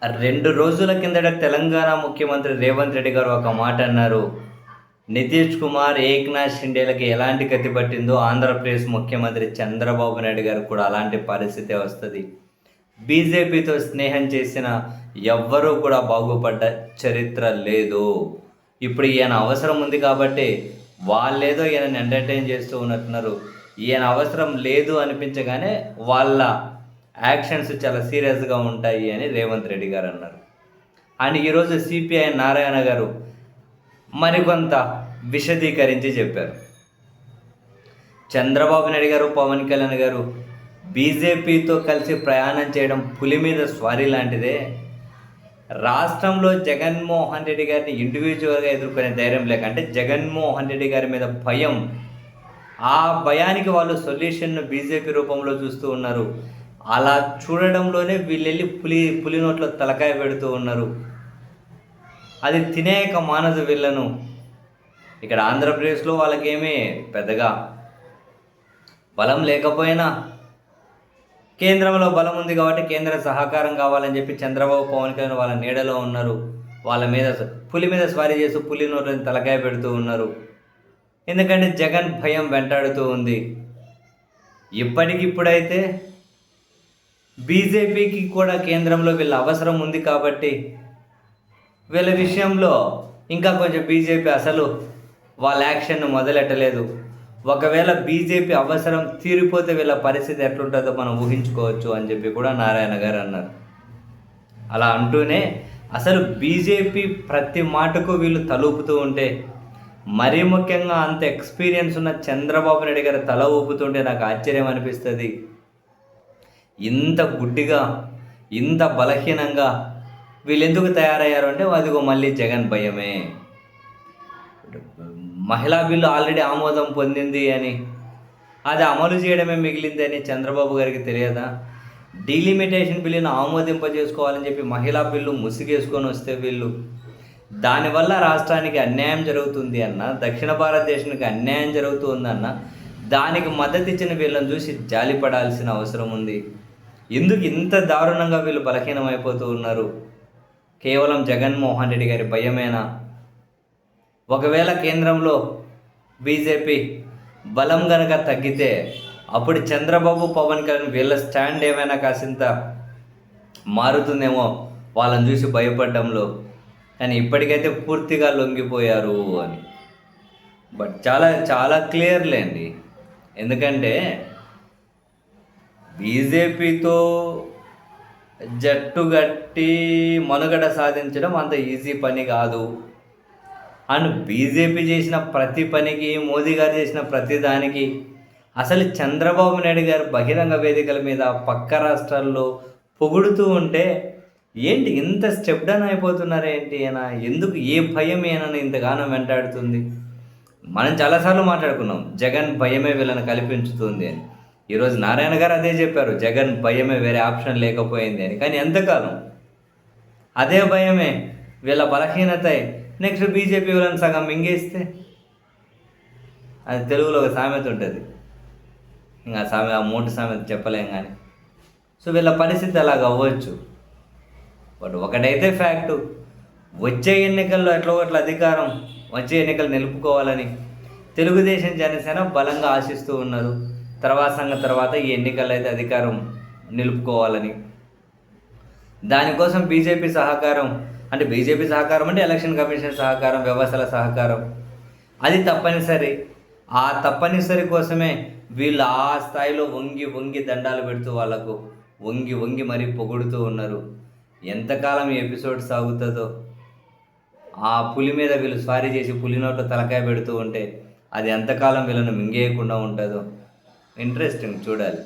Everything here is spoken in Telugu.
2 రోజుల కిందట తెలంగాణ ముఖ్యమంత్రి రేవంత్ రెడ్డి గారు ఒక మాట అన్నారు. నితీష్ కుమార్, ఏక్నాథ్ షిండేలకి ఎలాంటి గతి పట్టిందో ఆంధ్రప్రదేశ్ ముఖ్యమంత్రి చంద్రబాబు నాయుడు గారికి కూడా అలాంటి పరిస్థితే వస్తది. బీజేపీతో స్నేహం చేసిన ఎవ్వరూ కూడా బాగుపడ్డ చరిత్ర లేదు. ఇప్పుడు ఈయన అవసరం ఉంది కాబట్టి వాళ్ళేదో ఈయనని ఎంటర్టైన్ చేస్తూ ఉన్నట్టున్నారు. ఈయన అవసరం లేదు అనిపించగానే వాళ్ళ యాక్షన్స్ చాలా సీరియస్గా ఉంటాయి అని రేవంత్ రెడ్డి గారు అన్నారు. అండ్ ఈరోజు సిపిఐ నారాయణ గారు మరికొంత విశదీకరించి చెప్పారు. చంద్రబాబు నాయుడు గారు, పవన్ కళ్యాణ్ గారు బీజేపీతో కలిసి ప్రయాణం చేయడం పులి మీద స్వారీ లాంటిదే. రాష్ట్రంలో జగన్మోహన్ రెడ్డి గారిని ఇండివిజువల్గా ఎదుర్కొనే ధైర్యం లేక, అంటే జగన్మోహన్ రెడ్డి గారి మీద భయం, ఆ భయానికి వాళ్ళు సొల్యూషన్ను బీజేపీ రూపంలో చూస్తూ ఉన్నారు. అలా చూడడంలోనే వీళ్ళెళ్ళి పులి నోట్లో తలకాయ పెడుతూ ఉన్నారు. అది తినేక మానదు వీళ్ళను. ఇక్కడ ఆంధ్రప్రదేశ్లో వాళ్ళకేమీ పెద్దగా బలం లేకపోయినా కేంద్రంలో బలం ఉంది కాబట్టి కేంద్ర సహకారం కావాలని చెప్పి చంద్రబాబు, పవన్ కళ్యాణ్ వాళ్ళ నీడలో ఉన్నారు. వాళ్ళ మీద పులి మీద స్వారీ చేస్తూ పులి నోట్లని తలకాయ పెడుతూ ఉన్నారు. ఎందుకంటే జగన్ భయం వెంటాడుతూ ఉంది. ఇప్పటికిప్పుడైతే బీజేపీకి కూడా కేంద్రంలో వీళ్ళ అవసరం ఉంది కాబట్టి వీళ్ళ విషయంలో ఇంకా కొంచెం బీజేపీ అసలు వాళ్ళ యాక్షన్ను మొదలెట్టలేదు. ఒకవేళ బీజేపీ అవసరం తీరిపోతే వీళ్ళ పరిస్థితి ఎట్లుంటుందో మనం ఊహించుకోవచ్చు అని చెప్పి కూడా నారాయణ గారు అన్నారు. అలా అంటూనే అసలు బీజేపీ ప్రతి మాటకు వీళ్ళు తలూపుతూ ఉంటే, మరీ ముఖ్యంగా అంత ఎక్స్పీరియన్స్ ఉన్న చంద్రబాబు నాయుడు గారు తల ఊపుతుంటే నాకు ఆశ్చర్యం అనిపిస్తుంది. ఇంత గుడ్డిగా, ఇంత బలహీనంగా వీళ్ళు ఎందుకు తయారయ్యారు అంటే అదిగో మళ్ళీ జగన్ భయమే. మహిళా బిల్లు ఆల్రెడీ ఆమోదం పొందింది అని, అది అమలు చేయడమే మిగిలింది అని చంద్రబాబు గారికి తెలియదా? డీలిమిటేషన్ బిల్లును ఆమోదింపజేసుకోవాలని చెప్పి మహిళా బిల్లు ముసిగేసుకొని వస్తే వీళ్ళు దానివల్ల రాష్ట్రానికి అన్యాయం జరుగుతుంది అన్న, దక్షిణ భారతదేశానికి అన్యాయం జరుగుతుందన్న, దానికి మద్దతు ఇచ్చిన వీళ్ళని చూసి జాలిపడాల్సిన అవసరం ఉంది. ఎందుకు ఇంత దారుణంగా వీళ్ళు బలహీనమైపోతూ ఉన్నారు? కేవలం జగన్మోహన్ రెడ్డి గారి భయమేనా? ఒకవేళ కేంద్రంలో బీజేపీ బలం గనక తగ్గితే అప్పుడు చంద్రబాబు, పవన్ కళ్యాణ్ వీళ్ళ స్టాండ్ ఏమైనా కాసింత మారుతుందేమో వాళ్ళని చూసి భయపడడంలో. కానీ ఇప్పటికైతే పూర్తిగా లొంగిపోయారు అని. బట్ చాలా చాలా క్లియర్లేండి. ఎందుకంటే బీజేపీతో జట్టు గట్టి మనుగడ సాధించడం అంత ఈజీ పని కాదు. అండ్ బీజేపీ చేసిన ప్రతి పనికి, మోదీ గారు చేసిన ప్రతి దానికి అసలు చంద్రబాబు నాయుడు గారు బహిరంగ వేదికల మీద పక్క రాష్ట్రాల్లో పొగుడుతూ ఉంటే ఏంటి ఇంత స్టెప్ డౌన్ అయిపోతున్నారు ఏంటి అయినా? ఎందుకు, ఏ భయం ఏనని ఇంతగానో వెంటాడుతుంది? మనం చాలాసార్లు మాట్లాడుకున్నాం, జగన్ భయమే వీళ్ళని కల్పించుతుంది అని. ఈరోజు నారాయణ గారు అదే చెప్పారు, జగన్ భయమే, వేరే ఆప్షన్ లేకపోయింది అని. కానీ ఎంతకాలం అదే భయమే వీళ్ళ బలహీనత? నెక్స్ట్ బీజేపీ వీళ్ళని సగం మింగేస్తే, అది తెలుగులో ఒక సామెత ఉంటుంది, ఇంకా ఆ మూడు సామెత చెప్పలేం కానీ. సో వీళ్ళ పరిస్థితి అలాగ అవ్వచ్చు. బట్ ఒకటైతే ఫ్యాక్టు, వచ్చే ఎన్నికల్లో ఎట్లా అధికారం, వచ్చే ఎన్నికలు నిలుపుకోవాలని తెలుగుదేశం, జనసేన బలంగా ఆశిస్తూ ఉన్నారు. తర్వాత ఈ ఎన్నికల్లో అయితే అధికారం నిలుపుకోవాలని. దానికోసం బీజేపీ సహకారం అంటే ఎలక్షన్ కమిషన్ సహకారం, వ్యవస్థల సహకారం అది తప్పనిసరి. ఆ తప్పనిసరి కోసమే వీళ్ళు ఆ స్థాయిలో వంగి దండాలు పెడుతూ వాళ్ళకు వంగి మరీ పొగుడుతూ ఉన్నారు. ఎంతకాలం ఈ ఎపిసోడ్ సాగుతుందో, ఆ పులి మీద వీళ్ళు స్వారీ చేసి పులి నోట్లో తలకాయ పెడుతూ ఉంటే అది ఎంతకాలం వీళ్ళను మింగేయకుండా ఉంటుందో ఇంట్రెస్టింగ్, చూడాలి.